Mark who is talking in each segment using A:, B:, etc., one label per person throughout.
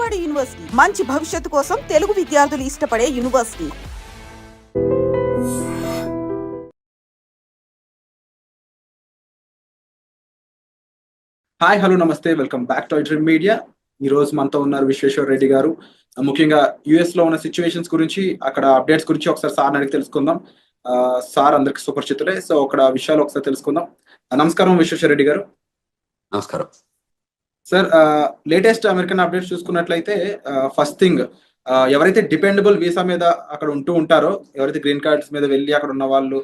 A: Vijayawada university మంచి భవిష్యత్తు కోసం తెలుగు విద్యార్థులు ఇష్టపడే యూనివర్సిటీ.
B: హాయ్, హలో, నమస్తే, welcome back to dream media. ఈ రోజు మనతో ఉన్నారు విశ్వేశ్వర రెడ్డి గారు. ముఖ్యంగా యుఎస్ లో ఉన్న సిచ్యువేషన్స్ గురించి, అక్కడ అప్డేట్స్ గురించి ఒకసారి సార్ అడిగి తెలుసుకుందాం. సార్ అందరికి సుపరిచితులే, సో అక్కడ విషయాలు ఒకసారి తెలుసుకుందాం. నమస్కారం విశ్వేశ్వర రెడ్డి గారు.
C: నమస్కారం
B: సార్. లేటెస్ట్ అమెరికన్ అప్డేట్స్ చూసుకున్నట్లయితే ఫస్ట్ థింగ్, ఎవరైతే డిపెండబుల్ వీసా మీద అక్కడ ఉంటూ ఉంటారో, ఎవరైతే గ్రీన్ కార్డ్స్ మీద వెళ్ళి అక్కడ ఉన్న వాళ్ళు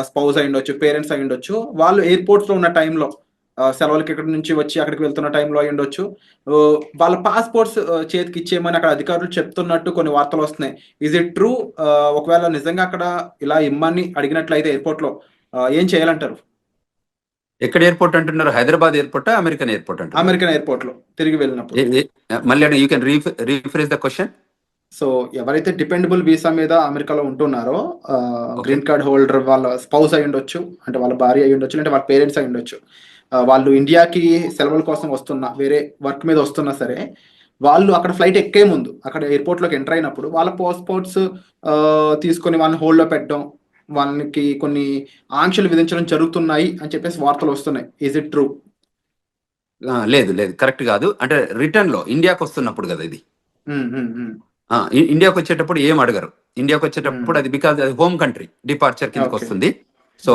B: స్పౌస్ అయి ఉండొచ్చు, పేరెంట్స్ అయి ఉండొచ్చు, వాళ్ళు ఎయిర్పోర్ట్స్ లో ఉన్న టైంలో సెలవులకి ఇక్కడ నుంచి వచ్చి అక్కడికి వెళ్తున్న టైంలో అయి ఉండొచ్చు, వాళ్ళ పాస్పోర్ట్స్ చేతికి ఇచ్చేయమని అక్కడ అధికారులు చెప్తున్నట్టు కొన్ని వార్తలు వస్తున్నాయి. Is it true? ఒకవేళ నిజంగా అక్కడ ఇలా ఇమ్మని అడిగినట్లయితే ఎయిర్పోర్ట్ లో ఏం చేయాలంటారు?
C: ఎక్కడ ఎయిర్పోర్ట్ అంటున్నారు? హైదరాబాద్ ఎయిర్పోర్ట్, అమెరికన్ ఎయిర్పోర్ట్ అంటారు?
B: అమెరికన్ ఎయిర్పోర్ట్ లో తిరిగి వెళ్ళినప్పుడు.
C: మళ్ళీ you can rephrase the question.
B: So ఎవరైతే డిపెండబుల్ వీసా మీద అమెరికాలో ఉంటున్నారో, గ్రీన్ కార్డ్ హోల్డర్, వాళ్ళ స్పౌస్ అయి ఉండొచ్చు, అంటే వాళ్ళ భార్య అయి ఉండొచ్చు, అంటే వాళ్ళ పేరెంట్స్ అయి ఉండొచ్చు, వాళ్ళు ఇండియాకి సెలవుల కోసం వస్తున్నా, వేరే వర్క్ మీద వస్తున్నా సరే, వాళ్ళు అక్కడ ఫ్లైట్ ఎక్కే ముందు అక్కడ ఎయిర్పోర్ట్లోకి ఎంటర్ అయినప్పుడు వాళ్ళ పాస్పోర్ట్స్ తీసుకొని వాళ్ళని హోల్డ్లో పెట్టడం, వాళ్ళకి కొన్ని ఆంక్షలు విధించడం జరుగుతున్నాయి అని చెప్పేసి వార్తలు వస్తున్నాయి. Is it true?
C: లేదు, కరెక్ట్ కాదు. అంటే రిటర్న్ లో ఇండియాకి వస్తున్నప్పుడు కదా ఇది. ఇండియాకి వచ్చేటప్పుడు ఏం అడగరు. ఇండియాకి వచ్చేటప్పుడు అది బికాజ్ అది హోమ్ కంట్రీ డిపార్చర్ కిందకి వస్తుంది. సో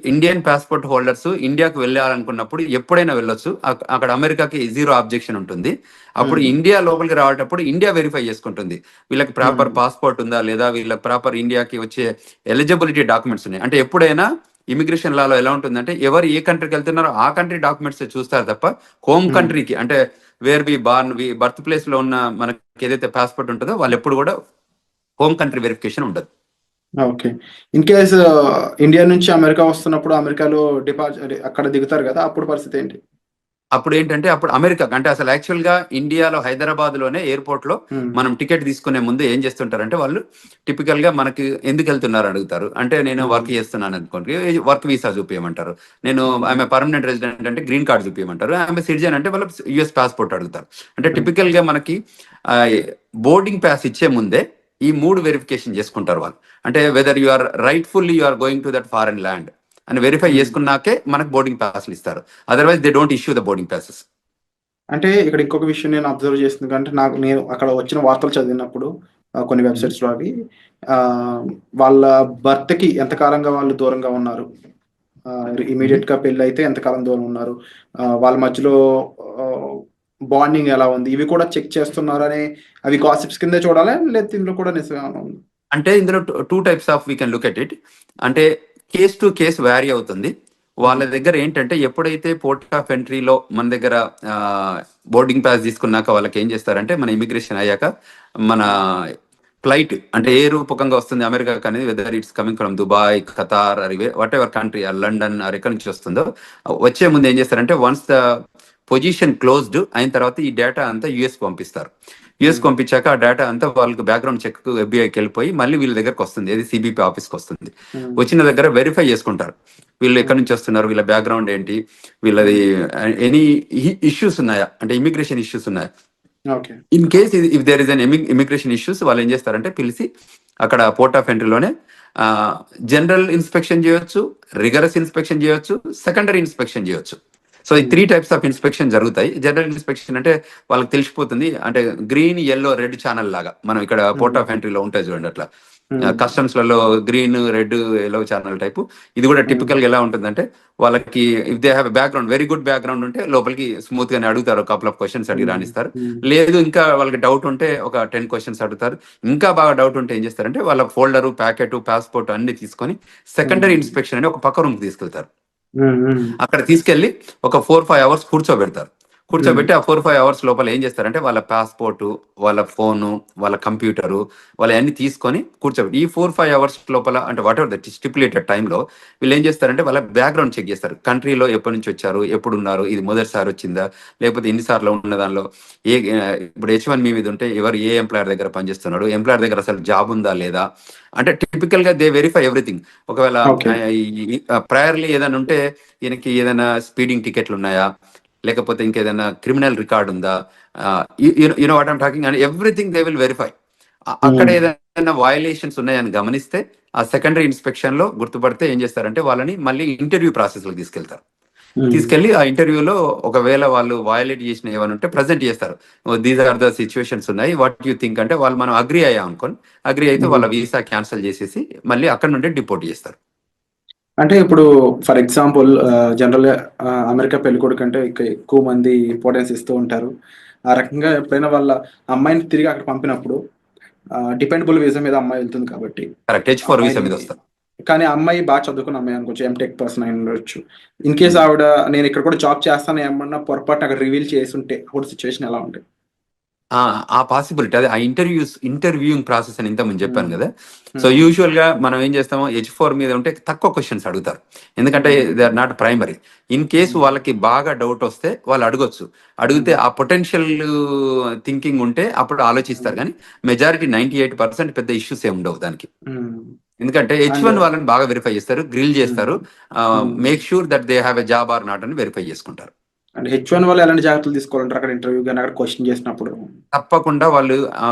C: ఇండియన్ పాస్పోర్ట్ హోల్డర్స్ ఇండియాకి వెళ్ళాలనుకున్నప్పుడు ఎప్పుడైనా వెళ్ళొచ్చు. అక్కడ అమెరికాకి జీరో ఆబ్జెక్షన్ ఉంటుంది. అప్పుడు ఇండియా లోపలికి రావటప్పుడు ఇండియా వెరిఫై చేసుకుంటుంది వీళ్ళకి ప్రాపర్ పాస్పోర్ట్ ఉందా లేదా, వీళ్ళకి ప్రాపర్ ఇండియాకి వచ్చే ఎలిజిబిలిటీ డాక్యుమెంట్స్ ఉన్నాయి. అంటే ఎప్పుడైనా ఇమిగ్రేషన్ లాలో ఎలా ఉంటుందంటే, ఎవరు ఏ కంట్రీకి వెళ్తున్నారో ఆ కంట్రీ డాక్యుమెంట్స్ చూస్తారు తప్ప హోమ్ కంట్రీకి, అంటే where we born, birth place లో ఉన్న మనకి ఏదైతే పాస్పోర్ట్ ఉంటుందో వాళ్ళు ఎప్పుడు కూడా హోమ్ కంట్రీ వెరిఫికేషన్ ఉండదు.
B: ఓకే. ఇన్ కేస్ ఇండియా నుంచి అమెరికా వస్తున్నప్పుడు అమెరికాలో అక్కడ దిగుతారు కదా, అప్పుడు పరిస్థితి ఏంటి?
C: అప్పుడు ఏంటంటే, అప్పుడు అమెరికా అంటే అసలు యాక్చువల్ గా ఇండియాలో హైదరాబాద్ లోనే ఎయిర్పోర్ట్ లో మనం టికెట్ తీసుకునే ముందు ఏం చేస్తుంటారంటే, వాళ్ళు టిపికల్ గా మనకి ఎందుకు వెళ్తున్నారు అడుగుతారు. అంటే నేను వర్క్ చేస్తున్నాను అనుకోండి, వర్క్ వీసా చూపించమంటారు. నేను ఆమె పర్మనెంట్ రెసిడెంట్ అంటే గ్రీన్ కార్డ్ చూపించమంటారు. ఆమె సిటిజన్ అంటే వాళ్ళు యుఎస్ పాస్పోర్ట్ అడుగుతారు. అంటే టిపికల్ గా మనకి బోర్డింగ్ పాస్ ఇచ్చే ముందే ఈ 3 వెరిఫికేషన్ చేసుకుంటారు వాళ్ళు. అంటే whether you are rightfully you are going to that foreign land అని వెరిఫై చేసుకున్నాకే మనకు బోర్డింగ్ పాస్లు ఇస్తారు. Otherwise they don't issue the boarding passes.
B: అంటే ఇక్కడ ఇంకొక విషయం నేను అబ్జర్వ్ చేస్తుంది, అంటే నేను అక్కడ వచ్చిన వార్తలు చదివినప్పుడు కొన్ని వెబ్సైట్స్ లో అవి వాళ్ళ భర్తకి ఎంతకాలంగా వాళ్ళు దూరంగా ఉన్నారు, ఇమీడియట్ గా పెళ్లి అయితే ఎంతకాలం దూరం ఉన్నారు, వాళ్ళ మధ్యలో బాండింగ్ ఎలా ఉంది, ఇవి కూడా చెక్ చేస్తున్నారని, అవి గాసిప్స్ కింద చూడాలి లేదా ఇందులో కూడా నిజంగా?
C: అంటే ఇందులో 2 types of we can look at it. అంటే కేస్ టు కేస్ వ్యారీ అవుతుంది. వాళ్ళ దగ్గర ఏంటంటే, ఎప్పుడైతే పోర్ట్ ఆఫ్ ఎంట్రీలో మన దగ్గర బోర్డింగ్ పాస్ తీసుకున్నాక వాళ్ళకి ఏం చేస్తారంటే, మన ఇమిగ్రేషన్ అయ్యాక మన ఫ్లైట్ అంటే ఏ రూపకంగా వస్తుంది అమెరికాకి అనేది, whether it's coming from Dubai, Qatar, what ever country, London ఎక్కడి నుంచి వస్తుందో, వచ్చే ముందు ఏం చేస్తారంటే, వన్స్ ద పొజిషన్ క్లోజ్డ్ అయిన తర్వాత ఈ డేటా అంతా యుఎస్ పంపిస్తారు. యుఎస్ పంపించాక ఆ డేటా అంతా వాళ్ళకి బ్యాక్గ్రౌండ్ చెక్ ఎఫ్బిఐకి వెళ్ళిపోయి మళ్ళీ వీళ్ళ దగ్గరకు వస్తుంది, ఏది సిబిపి ఆఫీస్కి వస్తుంది. వచ్చిన దగ్గర వెరిఫై చేసుకుంటారు వీళ్ళు ఎక్కడి నుంచి వస్తున్నారు, వీళ్ళ బ్యాక్గ్రౌండ్ ఏంటి, వీళ్ళది ఎనీ ఇష్యూస్ ఉన్నాయా, అంటే ఇమిగ్రేషన్ ఇష్యూస్ ఉన్నాయా. In case if there is an immigration issues, వాళ్ళు ఏం చేస్తారంటే పిలిచి అక్కడ పోర్ట్ ఆఫ్ ఎంట్రీలోనే జనరల్ ఇన్స్పెక్షన్ చేయొచ్చు, రిగరస్ ఇన్స్పెక్షన్ చేయొచ్చు, సెకండరీ ఇన్స్పెక్షన్ చేయొచ్చు. సో ఈ 3 టైప్స్ ఆఫ్ ఇన్స్పెక్షన్ జరుగుతాయి. జనరల్ ఇన్స్పెక్షన్ అంటే వాళ్ళకి తెలిసిపోతుంది, అంటే గ్రీన్, ఎల్లో, రెడ్ ఛానల్ లాగా మనం ఇక్కడ పోర్ట్ ఆఫ్ ఎంట్రీలో ఉంటాయి చూడండి, అట్లా కస్టమ్స్ లలో green, red, yellow channel type. ఇది కూడా టిపికల్ గా ఎలా ఉంటుందంటే, వాళ్ళకి if they have background, very good background ఉంటే లోపలికి స్మూత్ గానే అడుగుతారు, కపుల్ ఆఫ్ క్వశ్చన్స్ అడిగి రాణిస్తారు. లేదు ఇంకా వాళ్ళకి డౌట్ ఉంటే ఒక 10 క్వశ్చన్స్ అడుగుతారు. ఇంకా బాగా డౌట్ ఉంటే ఏం చేస్తారంటే, వాళ్ళ ఫోల్డరు, ప్యాకెట్, పాస్పోర్ట్ అన్ని తీసుకొని సెకండరీ ఇన్స్పెక్షన్ అని ఒక పక్క రూమ్ తీసుకెళ్తారు. అక్కడ తీసుకెళ్లి ఒక 4-5 అవర్స్ కూర్చోబెట్టి ఆ 4-5 అవర్స్ లోపల ఏం చేస్తారంటే, వాళ్ళ పాస్పోర్టు, వాళ్ళ ఫోను, వాళ్ళ కంప్యూటరు, వాళ్ళ అన్ని తీసుకొని కూర్చోబెట్టి ఈ 4-5 అవర్స్ లోపల, అంటే వాట్ ఎవర్ ద స్టిపులేటెడ్ టైంలో వీళ్ళు ఏం చేస్తారంటే వాళ్ళ బ్యాక్గ్రౌండ్ చెక్ చేస్తారు. కంట్రీలో ఎప్పటి నుంచి వచ్చారు, ఎప్పుడు ఉన్నారు, ఇది మొదటిసారి వచ్చిందా, లేకపోతే ఎన్నిసార్లు ఉన్న దానిలో ఇప్పుడు H1B మీద ఉంటే ఎవరు ఏ ఎంప్లాయర్ దగ్గర పనిచేస్తున్నాడు, ఎంప్లాయర్ దగ్గర అసలు జాబ్ ఉందా లేదా, అంటే టిపికల్ గా దే వెరిఫై ఎవ్రీథింగ్. ఒకవేళ ప్రయర్లీ ఏదైనా ఉంటే, ఈయనకి ఏదైనా స్పీడింగ్ టికెట్లు ఉన్నాయా, లేకపోతే ఇంకేదైనా క్రిమినల్ రికార్డ్ ఉందా, you know what I'm talking, and everything they will verify. అక్కడ ఏదైనా వయలేషన్స్ ఉన్నాయని గమనిస్తే ఆ సెకండరీ ఇన్స్పెక్షన్ లో గుర్తుపడితే ఏం చేస్తారంటే వాళ్ళని మళ్ళీ ఇంటర్వ్యూ ప్రాసెస్ లో తీసుకెళ్తారు. తీసుకెళ్లి ఆ ఇంటర్వ్యూలో ఒకవేళ వాళ్ళు వయలేట్ చేసిన ఏమైనా ఉంటే ప్రజెంట్ చేస్తారు. దీస్ ఆర్ ద సిచ్యువేషన్స్ ఉన్నాయి, వాట్ యూ థింక్ అంటే వాళ్ళు మనం అగ్రి అయ్యాం అనుకోని, అగ్రి అయితే వాళ్ళ వీసా క్యాన్సిల్ చేసేసి మళ్ళీ అక్కడ నుండి డిపోర్ట్ చేస్తారు.
B: అంటే ఇప్పుడు ఫర్ ఎగ్జాంపుల్ జనరల్ అమెరికా పెళ్ళికొడుకు అంటే ఎక్కువ మంది ఇంపార్టెన్స్ ఇస్తూ ఉంటారు. ఆ రకంగా ఎప్పుడైనా వాళ్ళ అమ్మాయిని తిరిగి అక్కడ పంపినప్పుడు డిపెండబుల్ వీసా మీద అమ్మాయి వెళ్తుంది కాబట్టి
C: కరెక్ట్, H4 వీసా మీద వస్తారు.
B: కానీ ఆ అమ్మాయి బాగా చదువుకున్న అమ్మాయి అనుకోవచ్చు, ఎంటెక్ పర్సన్ అయి ఉండొచ్చు. ఇన్ కేస్ ఆవిడ నేను ఇక్కడ కూడా జాబ్ చేస్తాను ఏమన్నా పొరపాటు అక్కడ రివీల్ చేసి ఉంటే అప్పుడు సిచ్యువేషన్ ఎలా ఉంటుంది?
C: ఆ పాసిబిలిటీ, అదే ఆ ఇంటర్వ్యూయింగ్ ప్రాసెస్ అని ఇంత ముందు చెప్పాను కదా. సో యూజువల్ గా మనం ఏం చేస్తామో H4 మీద ఉంటే తక్కువ క్వశ్చన్స్ అడుగుతారు, ఎందుకంటే they are not primary. In case వాళ్ళకి బాగా డౌట్ వస్తే వాళ్ళు అడగొచ్చు, అడిగితే ఆ పొటెన్షియల్ థింకింగ్ ఉంటే అప్పుడు ఆలోచిస్తారు. కానీ మెజారిటీ 98% పెద్ద ఇష్యూస్ ఏమి ఉండవు దానికి. ఎందుకంటే H1 వాళ్ళని బాగా వెరిఫై చేస్తారు, గ్రిల్ చేస్తారు, make sure that they have a job or not అని వెరిఫై చేసుకుంటారు.
B: అంటే H1 వాళ్ళు ఎలాంటి జాగ్రత్తలు తీసుకోవాలంటారు అక్కడ ఇంటర్వ్యూ కానీ అక్కడ క్వశ్చన్ చేసినప్పుడు?
C: తప్పకుండా వాళ్ళు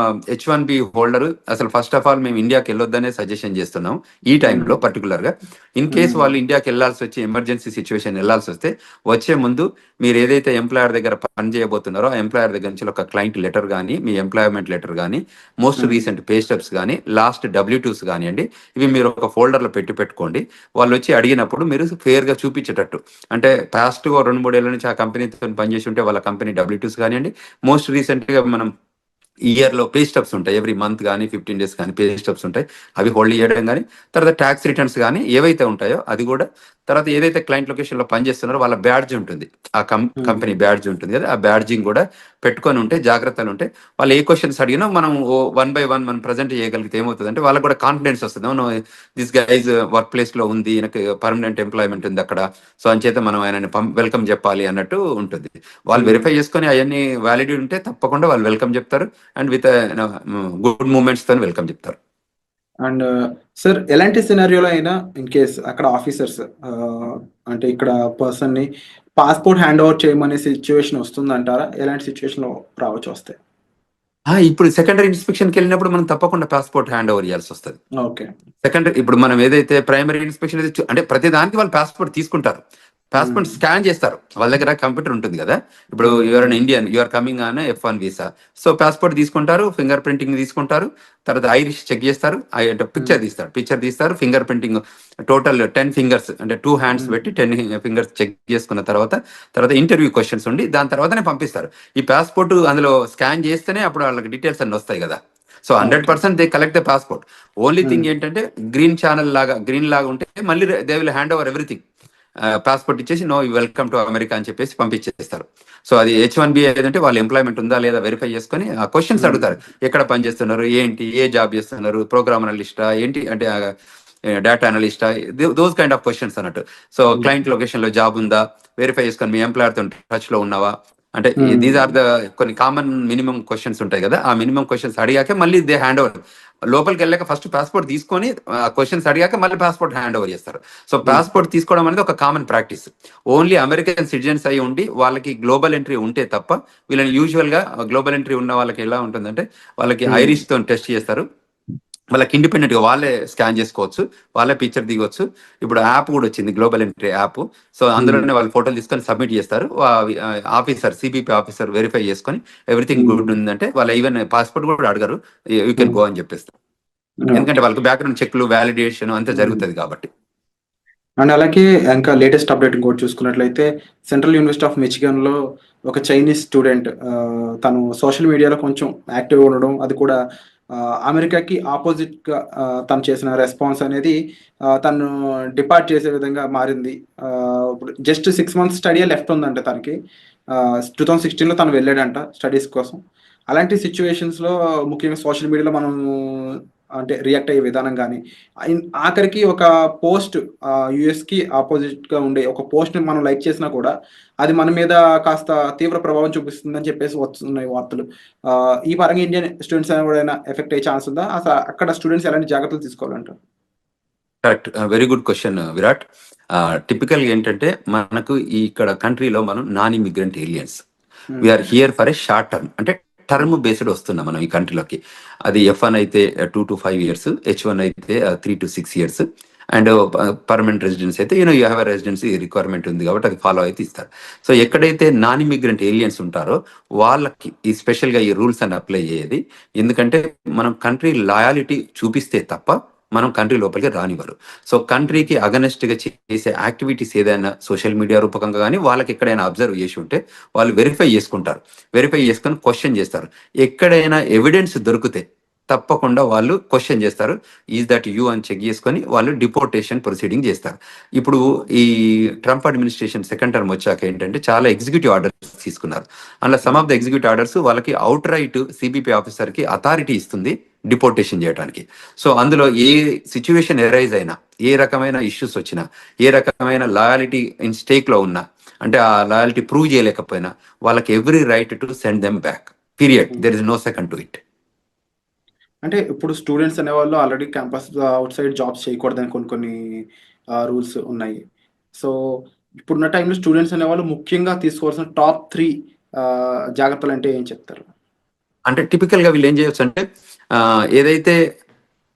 C: H1B హోల్డర్ అసలు ఫస్ట్ ఆఫ్ ఆల్ మేము ఇండియాకి వెళ్ళొద్దనే సజెషన్ చేస్తున్నాం ఈ టైంలో పర్టికులర్ గా. ఇన్ కేస్ వాళ్ళు ఇండియాకి వెళ్ళాల్సి వచ్చి ఎమర్జెన్సీ సిచ్యువేషన్ వెళ్ళాల్సి వస్తే వచ్చే ముందు మీరు ఏదైతే ఎంప్లాయర్ దగ్గర పని చేయబోతున్నారో ఆ ఎంప్లాయర్ దగ్గర నుంచి ఒక క్లయింట్ లెటర్ కానీ, మీ ఎంప్లాయ్మెంట్ లెటర్ కానీ, మోస్ట్ రీసెంట్ పే స్టెప్స్ కానీ, లాస్ట్ W2s కానివ్వండి, ఇవి మీరు ఒక ఫోల్డర్ లో పెట్టుకోండి. వాళ్ళు వచ్చి అడిగినప్పుడు మీరు ఫేర్ గా చూపించేటట్టు, అంటే పాస్ట్ 2-3 ఏళ్ల నుంచి ఆ కంపెనీతో పనిచేసి ఉంటే వాళ్ళ కంపెనీ W2s కానివ్వండి, మోస్ట్ రీసెంట్ గా మనం ఇయర్ లో పే స్టబ్స్ ఉంటాయి, ఎవ్రీ మంత్ కానీ 15 days కానీ పే స్టబ్స్ ఉంటాయి, అవి హోల్డ్ చేయడం కానీ, తర్వాత ట్యాక్స్ రిటర్న్స్ కానీ ఏవైతే ఉంటాయో అది కూడా, తర్వాత ఏదైతే క్లయింట్ లొకేషన్ లో పనిచేస్తున్నారో వాళ్ళ బ్యాడ్జ్ ఉంటుంది, ఆ కంపెనీ బ్యాడ్జ్ ఉంటుంది కదా, ఆ బ్యాడ్జింగ్ కూడా పెట్టుకొని ఉంటే జాగ్రత్తలు ఉంటే వాళ్ళు ఏ క్వశ్చన్స్ అడిగినా మనం 1 by 1 మనం ప్రజెంట్ చేయగలిగితే ఏమవుతుంది అంటే వాళ్ళకి కూడా కాన్ఫిడెన్స్ వస్తుంది. దిస్ గైజ్ వర్క్ ప్లేస్ లో ఉంది, నాకు పర్మనెంట్ ఎంప్లాయ్మెంట్ ఉంది అక్కడ, సో అంచేత మనం ఆయనని వెల్కమ్ చెప్పాలి అన్నట్టు ఉంటుంది. వాళ్ళు వెరిఫై చేసుకొని అవన్నీ వ్యాలిడిటీ ఉంటే తప్పకుండా వాళ్ళు వెల్కమ్ చెప్తారు, అండ్ విత్ గుడ్ మూమెంట్స్ తో వెల్కమ్ చెప్తారు.
B: అండ్ సార్ ఎలాంటి సినారియోలో అయినా ఇన్ కేస్ అక్కడ ఆఫీసర్స్ అంటే ఇక్కడ పర్సన్ ని పాస్పోర్ట్ హ్యాండ్ ఓవర్ చేయమనే సిచ్యువేషన్ వస్తుందంటారా? ఎలాంటి సిచ్యువేషన్ లో రావచ్చు వస్తే?
C: ఇప్పుడు సెకండరీ ఇన్స్పెక్షన్కి వెళ్ళినప్పుడు మనం తప్పకుండా పాస్పోర్ట్ హ్యాండ్ ఓవర్ చేయాల్సి వస్తుంది.
B: ఓకే.
C: సెకండరీ ఇప్పుడు మనం ఏదైతే ప్రైమరీ ఇన్స్పెక్షన్ అంటే ప్రతి దానికి వాళ్ళు పాస్పోర్ట్ తీసుకుంటారు, పాస్పోర్ట్ స్కాన్ చేస్తారు, వాళ్ళ దగ్గర కంప్యూటర్ ఉంటుంది కదా. ఇప్పుడు you're an Indian, you're coming on F1 visa, so passport తీసుకుంటారు, ఫింగర్ ప్రింటింగ్ తీసుకుంటారు, తర్వాత ఐరిష్ చెక్ చేస్తారు, పిక్చర్ తీస్తారు, ఫింగర్ ప్రింటింగ్ టోటల్ 10 fingers అంటే 2 hands పెట్టి 10 fingers చెక్ చేసుకున్న తర్వాత ఇంటర్వ్యూ క్వశ్చన్స్ ఉండి దాని తర్వాతనే పంపిస్తారు. ఈ పాస్పోర్ట్ అందులో స్కాన్ చేస్తేనే అప్పుడు వాళ్ళకి డీటెయిల్స్ అన్ని వస్తాయి కదా. So 100% they collect the passport. Only thing ఏంటంటే గ్రీన్ లాగా ఉంటే మళ్ళీ they will hand over everything, passport ఇచ్చేసి నో వెల్కమ్ టు అమెరికా అని చెప్పేసి పంపించేస్తారు. సో అది H1B ఏదంటే వాళ్ళ ఎంప్లాయ్మెంట్ ఉందా లేదా వెరిఫై చేసుకొని ఆ క్వశ్చన్స్ అడుగుతారు, ఎక్కడ పని చేస్తున్నారు, ఏంటి, ఏ జాబ్ చేస్తున్నారు, ప్రోగ్రామ్ అనలిస్టా ఏంటి అంటే డేటా అనలిస్టా, దోస్ కైండ్ ఆఫ్ క్వశ్చన్స్ అన్నట్టు. సో క్లయింట్ లొకేషన్ లో జాబ్ ఉందా వెరిఫై చేసుకొని, మీ ఎంప్లాయర్ తో టచ్ లో ఉన్నావా, అంటే దీస్ ఆర్ ద కొన్ని కామన్ మినిమం క్వశ్చన్స్ ఉంటాయి కదా. ఆ మినిమం క్వశ్చన్స్ అడిగాక మళ్ళీ దే హ్యాండ్ ఓవర్, లోపలికి వెళ్ళాక ఫస్ట్ పాస్పోర్ట్ తీసుకొని క్వశ్చన్స్ అడిగాక మళ్ళీ పాస్పోర్ట్ హ్యాండ్ ఓవర్ చేస్తారు. సో పాస్పోర్ట్ తీసుకోవడం అనేది ఒక common practice. Only American citizens అయి ఉండి వాళ్ళకి గ్లోబల్ ఎంట్రీ ఉంటే తప్ప వీళ్ళని యూజువల్ గా గ్లోబల్ ఎంట్రీ ఉన్న వాళ్ళకి ఎలా ఉంటుందంటే వాళ్ళకి ఐరిష్ తో టెస్ట్ చేస్తారు, వాళ్ళకి ఇండిపెండెంట్ గా వాళ్ళే స్కాన్ చేసుకోవచ్చు, వాళ్ళే పిక్చర్ దిగొచ్చు. ఇప్పుడు యాప్ కూడా వచ్చింది, గ్లోబల్ ఎంట్రీ యాప్. సో అందులోనే వాళ్ళు ఫోటోలు తీసుకొని సబ్మిట్ చేస్తారు, ఆఫీసర్ సిబిపి ఆఫీసర్ వెరిఫై చేసుకొని ఎవ్రీథింగ్ గుడ్ ఉందంటే వాళ్ళ ఈవెన్ పాస్పోర్ట్ కూడా అడగరు, యూ కెన్ గో అని చెప్పేస్తారు. ఎందుకంటే వాళ్ళకి బ్యాక్గ్రౌండ్ చెక్లు, వ్యాలిడేషన్ అంతా జరుగుతుంది కాబట్టి.
B: అండ్ అలాగే ఇంకా లేటెస్ట్ అప్డేట్ ఇంకోటి చూసుకున్నట్లయితే సెంట్రల్ యూనివర్సిటీ ఆఫ్ మిచిగన్ లో ఒక చైనీస్ స్టూడెంట్ తను సోషల్ మీడియాలో కొంచెం యాక్టివ్ ఉండడం, అది కూడా అమెరికాకి ఆపోజిట్ గా తను చేసిన రెస్పాన్స్ అనేది తను డిపార్ట్ చేసే విధంగా మారింది. ఇప్పుడు జస్ట్ 6 months స్టడీ లెఫ్ట్ ఉందంట తనకి. 2016లో తను వెళ్ళాడంట స్టడీస్ కోసం. అలాంటి సిచ్యువేషన్స్ లో ముఖ్యంగా సోషల్ మీడియాలో మనం అంటే రియాక్ట్ అయ్యే విధానం కానీ, ఆఖరికి ఒక పోస్ట్ యుఎస్ కి ఆపోజిట్ గా ఉండే ఒక పోస్ట్ ని మనం లైక్ చేసినా కూడా అది మన మీద కాస్త తీవ్ర ప్రభావం చూపిస్తుందని చెప్పేసి వస్తున్నాయి వార్తలు. ఈ పరంగా ఇండియన్ స్టూడెంట్స్ ఎవరైనా ఎఫెక్ట్ అయ్యే ఛాన్స్ ఉందా? అసలు అక్కడ స్టూడెంట్స్ ఎలాంటి జాగ్రత్తలు తీసుకోవాలంటారు?
C: Correct, very good question Virat. Typical ఏంటంటే మనకు ఇక్కడ కంట్రీలో మనం non immigrant aliens, we're here for a short term, అంటే టర్మ్ బేస్డ్ వస్తున్నాం మనం ఈ కంట్రీలోకి. అది F1 అయితే 2 to 5 years, H1 అయితే 3 to 6 years, and permanent residence అయితే you have a residency requirement ఉంది కాబట్టి అది ఫాలో అయితే ఇస్తారు. సో ఎక్కడైతే నాన్ ఇమిగ్రెంట్ ఏలియన్స్ ఉంటారో వాళ్ళకి ఈ స్పెషల్గా ఈ రూల్స్ అని అప్లై అయ్యేది. ఎందుకంటే మనం కంట్రీ లాయాలిటీ చూపిస్తే తప్ప మనం కంట్రీ లోపలికి రానివ్వరు. సో కంట్రీకి అగనెస్ట్గా చేసే యాక్టివిటీస్ ఏదైనా సోషల్ మీడియా రూపకంగా కానీ వాళ్ళకి ఎక్కడైనా అబ్జర్వ్ చేసి ఉంటే వాళ్ళు వెరిఫై చేసుకుంటారు. వెరిఫై చేసుకొని క్వశ్చన్ చేస్తారు. ఎక్కడైనా ఎవిడెన్స్ దొరికితే తప్పకుండా వాళ్ళు క్వశ్చన్ చేస్తారు, ఈజ్ దట్ యూ అని చెక్ చేసుకొని వాళ్ళు డిపోర్టేషన్ ప్రొసీడింగ్ చేస్తారు. ఇప్పుడు ఈ ట్రంప్ అడ్మినిస్ట్రేషన్ సెకండ్ టర్మ్ వచ్చాక ఏంటంటే చాలా ఎగ్జిక్యూటివ్ ఆర్డర్స్ తీసుకున్నారు. అందులో some of the executive orders వాళ్ళకి అవుట్ రైట్ సిబిపి ఆఫీసర్కి అథారిటీ ఇస్తుంది డిపోర్టేషన్ చేయడానికి. సో అందులో ఏ సిచ్యువేషన్ ఎరైజ్ అయినా, ఏ రకమైన ఇష్యూస్ వచ్చినా, ఏ రకమైన లాయాలిటీ ఇన్ స్టేక్లో ఉన్నా, అంటే ఆ లాయాలిటీ ప్రూవ్ చేయలేకపోయినా వాళ్ళకి every right to send them back, period. There is no second to it.
B: అంటే ఇప్పుడు స్టూడెంట్స్ అనేవాళ్ళు already campus outside jobs చేయకూడదని కొన్ని రూల్స్ ఉన్నాయి. సో ఇప్పుడున్న టైంలో స్టూడెంట్స్ అనేవాళ్ళు ముఖ్యంగా తీసుకోవాల్సిన టాప్ 3 జాగ్రత్తలు అంటే ఏం చెప్తారు?
C: అంటే టిపికల్గా వీళ్ళు ఏం చేయొచ్చు అంటే ఏదైతే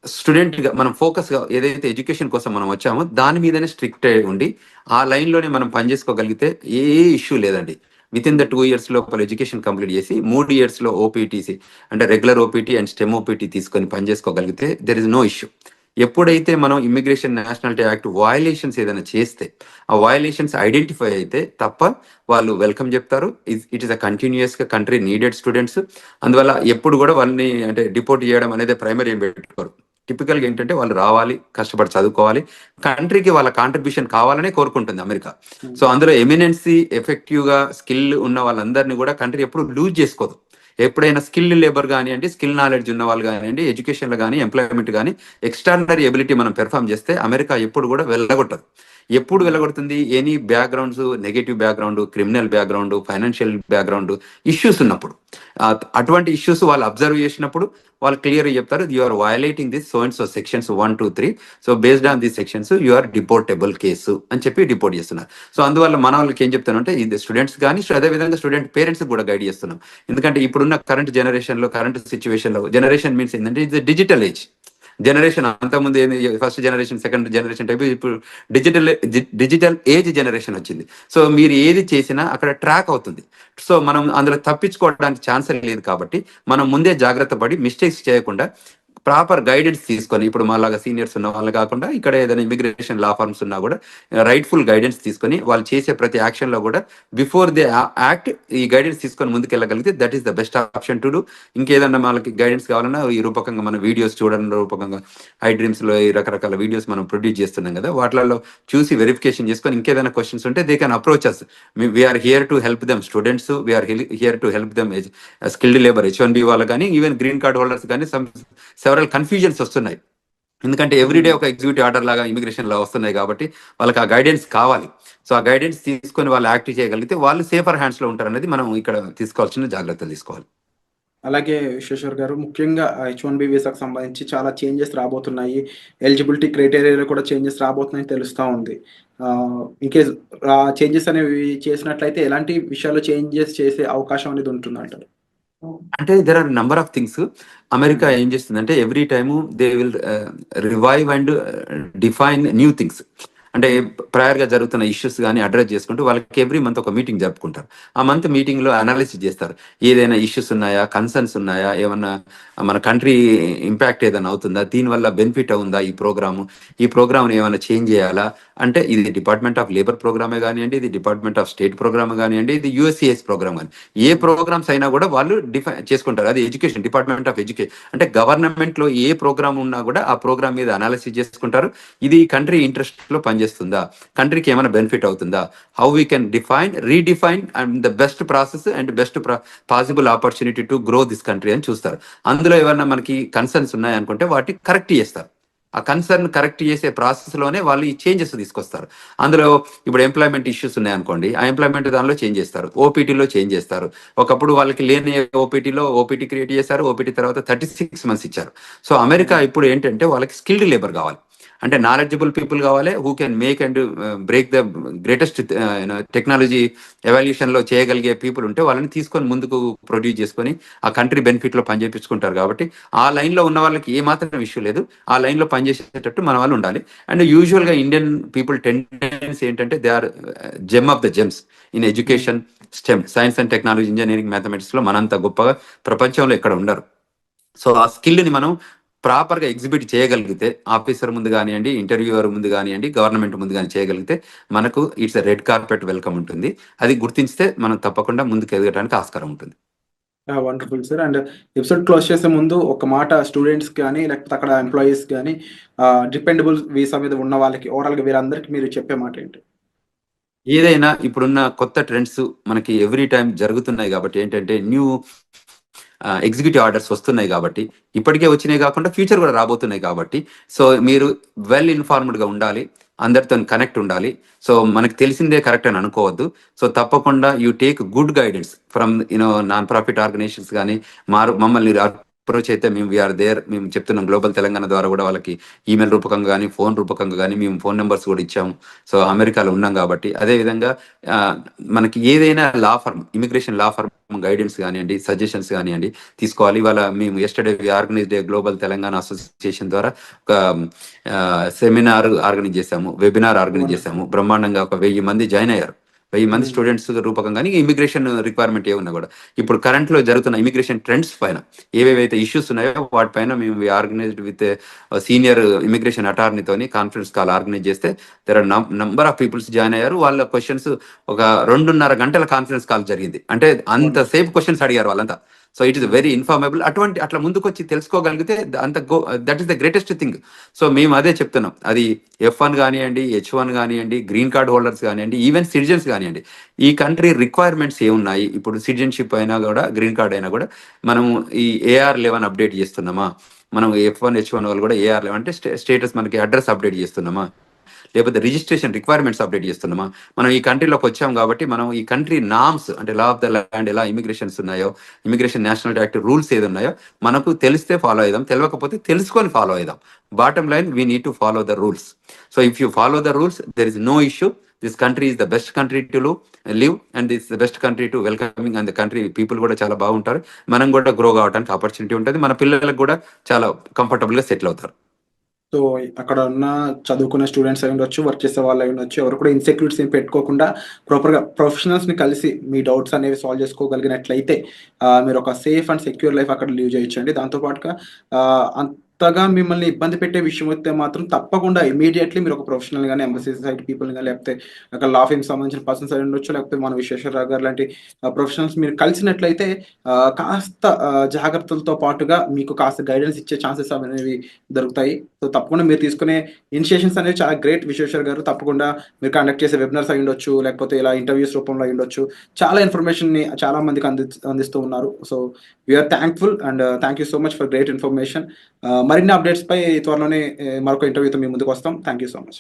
C: స్టూడెంట్గా మనం ఫోకస్గా ఏదైతే ఎడ్యుకేషన్ కోసం మనం వచ్చామో దాని మీదనే స్ట్రిక్ట్ ఉండి ఆ లైన్లోనే మనం పనిచేసుకోగలిగితే ఏ ఇష్యూ లేదండి. విత్ ఇన్ ద 2 years లోపల ఎడ్యుకేషన్ కంప్లీట్ చేసి 3 years ఓపీటీసీ అంటే regular OPT and stem OPT తీసుకొని పనిచేసుకోగలిగితే దెర్ ఇస్ నో ఇష్యూ. ఎప్పుడైతే మనం ఇమిగ్రేషన్ నేషనాలిటీ యాక్ట్ వయలేషన్స్ ఏదైనా చేస్తే ఆ వయలేషన్స్ ఐడెంటిఫై అయితే తప్ప వాళ్ళు వెల్కమ్ చెప్తారు. ఇట్ ఈస్ అ కంటిన్యూస్గా కంట్రీ నీడెడ్ స్టూడెంట్స్. అందువల్ల ఎప్పుడు కూడా వాళ్ళని అంటే డిపోర్ట్ చేయడం అనేది ప్రైమరీ ఏం పెట్టుకోరు. టిపికల్గా ఏంటంటే వాళ్ళు రావాలి, కష్టపడి చదువుకోవాలి, కంట్రీకి వాళ్ళ కాంట్రిబ్యూషన్ కావాలనే కోరుకుంటుంది అమెరికా. సో అందులో ఎమినెన్సీ ఎఫెక్టివ్గా స్కిల్ ఉన్న వాళ్ళందరినీ కూడా కంట్రీ ఎప్పుడు లూజ్ చేసుకోదు. ఎప్పుడైనా స్కిల్ లేబర్ కానివ్వండి, స్కిల్ నాలెడ్జ్ ఉన్న వాళ్ళు కానివ్వండి, ఎడ్యుకేషన్లో కానీ ఎంప్లాయ్మెంట్ కానీ ఎక్స్ట్రాడినరీ ఎబిలిటీ మనం పెర్ఫామ్ చేస్తే అమెరికా ఎప్పుడు కూడా వెళ్ళగొట్టదు. ఎప్పుడు వెళ్ళగొడుతుంది? Any backgrounds, negative background, criminal background, financial background issues ఉన్నప్పుడు, అటువంటి ఇష్యూస్ వాళ్ళు అబ్జర్వ్ చేసినప్పుడు వాళ్ళు క్లియర్గా చెప్తారు, you are violating this so and so sections 1, 2, 3, so based on this sections you are deportable case అని చెప్పి డిపోర్ట్ చేస్తున్నారు. సో అందువల్ల మన వాళ్ళకి ఏం చెప్తానంటే ఇది స్టూడెంట్స్ కానీ అదేవిధంగా స్టూడెంట్ పేరెంట్స్ కూడా గైడ్ చేస్తున్నాం. ఎందుకంటే ఇప్పుడున్న కరెంట్ జనరేషన్లో, కరెంట్ సిచ్యువేషన్లో, జనరేషన్ మీన్స్ ఏంటంటే ఇది డిజిటల్ ఏజ్ జనరేషన్. అంతకుముందు ఏంది first generation, second generation type, ఇప్పుడు డిజిటల్ ఏజ్ జనరేషన్ వచ్చింది. సో మీరు ఏది చేసినా అక్కడ ట్రాక్ అవుతుంది. సో మనం అందులో తప్పించుకోవడానికి ఛాన్స్ లేదు. కాబట్టి మనం ముందే జాగ్రత్త పడి మిస్టేక్స్ చేయకుండా ప్రాపర్ గైడెన్స్ తీసుకొని, ఇప్పుడు మాలాగా సీనియర్స్ ఉన్న వాళ్ళు కాకుండా ఇక్కడ ఏదైనా ఇమిగ్రేషన్ లా ఫార్మ్స్ ఉన్నా కూడా రైట్ఫుల్ గైడెన్స్ తీసుకొని వాళ్ళు చేసే ప్రతి యాక్షన్లో కూడా బిఫోర్ దే యాక్ట్ ఈ గైడెన్స్ తీసుకొని ముందుకు వెళ్ళగలిగితే that is the best option to do. ఇంకేదన్నా వాళ్ళకి గైడెన్స్ కావాలన్నా ఈ రూపకంగా మన వీడియోస్ చూడడం రూపకంగా ఐ డ్రీమ్స్లో ఈ రకరకాల వీడియోస్ మనం ప్రొడ్యూస్ చేస్తున్నాం కదా, వాటిలలో చూసి వెరిఫికేషన్ చేసుకొని ఇంకేదైనా క్వశ్చన్స్ ఉంటే they can approach us. We're here to help them students, we're here to help them skilled labour H1B వాళ్ళు కానీ, ఈవెన్ గ్రీన్ కార్డ్ హోల్డర్స్ కానీ సెవరల్ కన్ఫ్యూజన్స్ వస్తున్నాయి. ఎందుకంటే ఎవ్రీడే ఒక ఎగ్జిక్యూటివ్ ఆర్డర్ లాగా ఇమిగ్రేషన్ లా వస్తున్నాయి కాబట్టి వాళ్ళకి ఆ గైడెన్స్ కావాలి. సో ఆ గైడెన్స్ తీసుకొని వాళ్ళు యాక్టివ్ చేయగలిగితే వాళ్ళు సేఫర్ హ్యాండ్స్లో ఉంటారు అనేది మనం ఇక్కడ తీసుకోవాల్సిన జాగ్రత్తలు తీసుకోవాలి.
B: అలాగే విశ్వేశ్వర్ గారు, ముఖ్యంగా H1B వీసాకు సంబంధించి చాలా చేంజెస్ రాబోతున్నాయి. ఎలిజిబిలిటీ క్రైటీరియాలో కూడా చేంజెస్ రాబోతున్నాయని తెలుస్తూ ఉంది. ఇన్కేస్ చేంజెస్ అనేవి చేసినట్లయితే ఎలాంటి విషయాల్లో చేంజెస్ చేసే అవకాశం అనేది ఉంటుందంటారు?
C: అంటే there are number of things. America ఏం చేస్తుందంటే every time they will revive and define new things. అంటే ప్రయర్గా జరుగుతున్న ఇష్యూస్ కానీ అడ్రస్ చేసుకుంటూ వాళ్ళకి ఎవ్రీ మంత్ ఒక మీటింగ్ జరుపుకుంటారు. ఆ మంత్ మీటింగ్లో అనాలిసిస్ చేస్తారు, ఏదైనా ఇష్యూస్ ఉన్నాయా, కన్సర్న్స్ ఉన్నాయా, ఏమన్నా మన కంట్రీ ఇంపాక్ట్ ఏదైనా అవుతుందా, దీనివల్ల బెనిఫిట్ అవుందా ఈ ప్రోగ్రామ్ని ఏమైనా చేంజ్ చేయాలా. అంటే ఇది డిపార్ట్మెంట్ ఆఫ్ లేబర్ ప్రోగ్రామే కానివ్వండి, ఇది డిపార్ట్మెంట్ ఆఫ్ స్టేట్ ప్రోగ్రామ్ కానివ్వండి, ఇది USCIS ప్రోగ్రామ్ కానీ, ఏ ప్రోగ్రామ్స్ అయినా కూడా వాళ్ళు డిఫైన్ చేసుకుంటారు. అది ఎడ్యుకేషన్, డిపార్ట్మెంట్ ఆఫ్ ఎడ్యుకేషన్ అంటే గవర్నమెంట్లో ఏ ప్రోగ్రామ్ ఉన్నా కూడా ఆ ప్రోగ్రామ్ మీద అనాలిసిస్ చేసుకుంటారు. ఇది కంట్రీ ఇంట్రెస్ట్లో పనిచేస్తుందా, కంట్రీకి ఏమైనా బెనిఫిట్ అవుతుందా, how we can redefine and the best process and best possible opportunity to grow this country అని చూస్తారు. అందులో ఏమైనా మనకి కన్సర్న్స్ ఉన్నాయనుకుంటే వాటిని కరెక్ట్ చేస్తారు. ఆ కన్సర్న్ కరెక్ట్ చేసే ప్రాసెస్లోనే వాళ్ళు ఈ చేంజెస్ తీసుకొస్తారు. అందులో ఇప్పుడు ఎంప్లాయ్మెంట్ ఇష్యూస్ ఉన్నాయనుకోండి, ఆ ఎంప్లాయ్మెంట్ దానిలో చేంజ్ చేస్తారు, ఓపీటీలో చేంజ్ చేస్తారు. ఒకప్పుడు వాళ్ళకి లేని ఓపీటీ క్రియేట్ చేశారు, ఓపీటీ తర్వాత 36 months ఇచ్చారు. సో అమెరికా ఇప్పుడు ఏంటంటే వాళ్ళకి స్కిల్డ్ లేబర్ కావాలి. అంటే నాలెడ్జబుల్ పీపుల్ కావాలి, who can make and break the greatest technology evolution లో చేయగలిగే పీపుల్ ఉంటే వాళ్ళని తీసుకొని ముందుకు ప్రొడ్యూస్ చేసుకొని ఆ కంట్రీ బెనిఫిట్ లో పనిచేపించుకుంటారు. కాబట్టి ఆ లైన్ లో ఉన్న వాళ్ళకి ఏ మాత్రం ఇష్యూ లేదు, ఆ లైన్ లో పనిచేసేటట్టు మన వాళ్ళు ఉండాలి. అండ్ యూజువల్ గా ఇండియన్ పీపుల్ టెండెన్సీ ఏంటంటే they are gem of the gems in education, STEM, science and technology, engineering, mathematics లో మనంత గొప్పగా ప్రపంచంలో ఎక్కడ ఉండరు. సో ఆ స్కిల్ని మనం ప్రాపర్గా ఎగ్జిబిట్ చేయగలిగితే, ఆఫీసర్ ముందు కానివ్వండి, ఇంటర్వ్యూవర్ ముందు కానివ్వండి, గవర్నమెంట్ ముందు కానీ చేయగలిగితే మనకు ఇట్స్ రెడ్ కార్పెట్ వెల్కమ్ ఉంటుంది. అది గుర్తించితే మనం తప్పకుండా ముందుకు ఎదగడానికి ఆస్కారం ఉంటుంది.
B: Wonderful sir. And episode close చేసే ముందు ఒక మాట స్టూడెంట్స్ కానీ లేకపోతే అక్కడ ఎంప్లాయీస్ కానీ డిపెండబుల్ వీసా మీద ఉన్న వాళ్ళకి ఓవరాల్గా వీరందరికీ మీరు చెప్పే మాట ఏంటి?
C: ఏదైనా ఇప్పుడున్న కొత్త ట్రెండ్స్ మనకి ఎవ్రీ టైం జరుగుతున్నాయి కాబట్టి ఏంటంటే న్యూ ఎగ్జిక్యూటివ్ ఆర్డర్స్ వస్తున్నాయి కాబట్టి, ఇప్పటికే వచ్చినాయి కాకుండా ఫ్యూచర్ కూడా రాబోతున్నాయి కాబట్టి, సో మీరు వెల్ ఇన్ఫార్మ్డ్గా ఉండాలి, అందరితో కనెక్ట్ ఉండాలి. సో మనకు తెలిసిందే కరెక్ట్ అని అనుకోవద్దు. సో తప్పకుండా you take good guidance from non profit organisations కానీ మమ్మల్ని అప్రోచ్ అయితే మేము వీఆర్ దేర్, మేము చెప్తున్నాం. గ్లోబల్ తెలంగాణ ద్వారా కూడా వాళ్ళకి ఈమెయిల్ రూపకంగా కానీ ఫోన్ రూపకంగా కానీ మేము ఫోన్ నెంబర్స్ కూడా ఇచ్చాము. సో అమెరికాలో ఉన్నాం కాబట్టి అదేవిధంగా మనకి ఏదైనా law firm, immigration law firm guidance కానివ్వండి, సజెషన్స్ కానివ్వండి తీసుకోవాలి. ఇవాళ మేము yesterday organised global Telangana association ద్వారా ఒక సెమినార్ ఆర్గనైజ్ చేశాము, వెబినార్ ఆర్గనైజ్ చేశాము. బ్రహ్మాండంగా ఒక 1000 మంది జాయిన్ అయ్యారు. 1000 మంది స్టూడెంట్స్ రూపకంగా ఇమిగ్రేషన్ రిక్వైర్మెంట్ ఏమున్నా కూడా ఇప్పుడు కరెంట్ లో జరుగుతున్న ఇమిగ్రేషన్ ట్రెండ్స్ పైన ఏవేవైతే ఇష్యూస్ ఉన్నాయో వాటిపైన మేము ఆర్గనైజ్డ్ విత్ సీనియర్ ఇమిగ్రేషన్ అటార్నీతోని కాన్ఫరెన్స్ కాల్ ఆర్గనైజ్ చేస్తే there are number of peoples join అయ్యారు. వాళ్ళ క్వశ్చన్స్ ఒక 2.5 గంటల కాన్ఫరెన్స్ కాల్ జరిగింది. అంటే అంతసేపు క్వశ్చన్స్ అడిగారు వాళ్ళంతా. So it is very informable. అట్లా ముందుకు వచ్చి తెలుసుకోగలిగితే that is the greatest thing. So మేము అదే చెప్తున్నాం. అది F1 కానివ్వండి, H1 కానివ్వండి, గ్రీన్ కార్డ్ హోల్డర్స్ కానివ్వండి, ఈవెన్ సిటిజన్స్ కానివ్వండి, ఈ కంట్రీ రిక్వైర్మెంట్స్ ఏమున్నాయి, ఇప్పుడు సిటిజన్షిప్ అయినా కూడా గ్రీన్ కార్డ్ అయినా కూడా మనం ఈ AR11 అప్డేట్ చేస్తున్నామా, మనం F1 H1 వాళ్ళు కూడా AR11 అంటే స్టేటస్ మనకి అడ్రస్ అప్డేట్ చేస్తున్నామా, లేకపోతే రిజిస్ట్రేషన్ రిక్వైర్మెంట్స్ అప్డేట్ చేస్తున్నామా. మనం ఈ కంట్రీలోకి వచ్చాం కాబట్టి మనం ఈ కంట్రీ నామ్స్ అంటే లా ఆఫ్ ద ల్యాండ్ ఎలా ఇమిగ్రేషన్స్ ఉన్నాయో, ఇమిగ్రేషన్ నేషనల్ యాక్ట్ రూల్స్ ఏది ఉన్నాయో మనకు తెలిస్తే ఫాలో అవుదాం, తెలియకపోతే తెలుసుకొని ఫాలో అవుదాం. Bottom line we need to follow the rules. So if you follow the rules there is no issue. This country is the best country to live and this the best country to welcoming. And the country people కూడా చాలా బాగుంటారు. మనం కూడా grow కావడానికి opportunity ఉంటుంది. మన పిల్లలకు కూడా చాలా కంఫర్టబుల్గా సెటిల్ అవుతారు.
B: సో అక్కడ ఉన్న చదువుకున్న స్టూడెంట్స్ అయి ఉండొచ్చు, వర్క్ చేసే వాళ్ళు అయి ఉండొచ్చు, ఎవరు కూడా ఇన్సెక్యూరిటీస్ ఏం పెట్టుకోకుండా ప్రాపర్గా ప్రొఫెషనల్స్ని కలిసి మీ డౌట్స్ అనేవి సాల్వ్ చేసుకోగలిగినట్లయితే మీరు ఒక సేఫ్ అండ్ సెక్యూర్ లైఫ్ అక్కడ లీవ్ చేయొచ్చండి. దాంతోపాటుగా అంతగా మిమ్మల్ని ఇబ్బంది పెట్టే విషయం అయితే మాత్రం తప్పకుండా ఇమీడియట్లీ మీరు ఒక ప్రొఫెషనల్ కానీ, ఎంబసీ సైడ్ పీపుల్ కానీ, లేకపోతే ఒక లా ఫీమ్ సంబంధించిన పర్సన్స్ అయి ఉండొచ్చు, లేకపోతే మన విశ్వేశ్వరరావు గారు లాంటి ప్రొఫెషనల్స్ మీరు కలిసినట్లయితే కాస్త జాగ్రత్తలతో పాటుగా మీకు కాస్త గైడెన్స్ ఇచ్చే ఛాన్సెస్ అనేవి దొరుకుతాయి. సో తప్పకుండా మీరు తీసుకునే ఇనిషియేషన్స్ అనేవి చాలా గ్రేట్ విశ్వేశ్వర్ గారు. తప్పకుండా మీరు కండక్ట్ చేసే వెబినార్స్ అయి ఉండొచ్చు, లేకపోతే ఇలా ఇంటర్వ్యూస్ రూపంలో అయి ఉండొచ్చు, చాలా ఇన్ఫర్మేషన్ని చాలా మందికి అందిస్తూ ఉన్నారు. So we're thankful and thank you so much for great information. మరిన్ని అప్డేట్స్ పై త్వరలోనే మరొక ఇంటర్వ్యూతో మీ ముందుకు వస్తాం. Thank you so much.